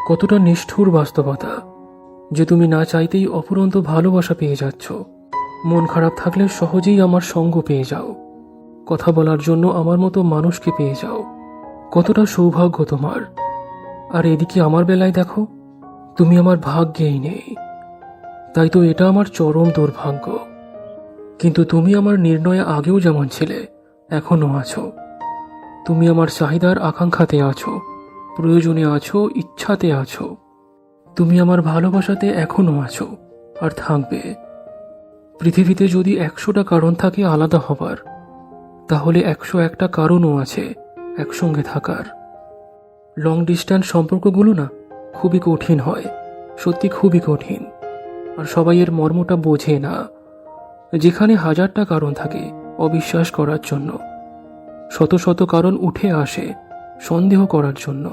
কতটা নিষ্ঠুর বাস্তবতা যে তুমি না চাইতেই অফুরন্ত ভালোবাসা পেয়ে যাচ্ছ। মন খারাপ থাকলে সহজেই আমার সঙ্গ পেয়ে যাও, কথা বলার জন্য আমার মতো মানুষকে পেয়ে যাও। কতটা সৌভাগ্য তোমার। আর এদিকে আমার বেলায় দেখো, তুমি আমার ভাগ্যেই নেই। তাই তো এটা আমার চরম দুর্ভাগ্য। কিন্তু তুমি আমার নির্ণয়ে আগেও যেমন ছিলে, এখনো আছো। তুমি আমার চাহিদার আকাঙ্ক্ষাতে আছো, প্রয়োজনে আছো, ইচ্ছাতে আছো। তুমি আমার ভালোবাসাতে এখনো আছো আর থাকবে। পৃথিবীতে যদি 100টা কারণ থাকে আলাদা হবার, তাহলে 101টা কারণও আছে একসঙ্গে থাকার। লং ডিস্ট্যান্স সম্পর্কগুলো না খুবই কঠিন হয়, সত্যি খুবই কঠিন। আর সবাই এর মর্মটা বোঝে না। যেখানে 1000টা কারণ থাকে অবিশ্বাস করার জন্য, শত শত কারণ উঠে আসে সন্দেহ করার জন্য।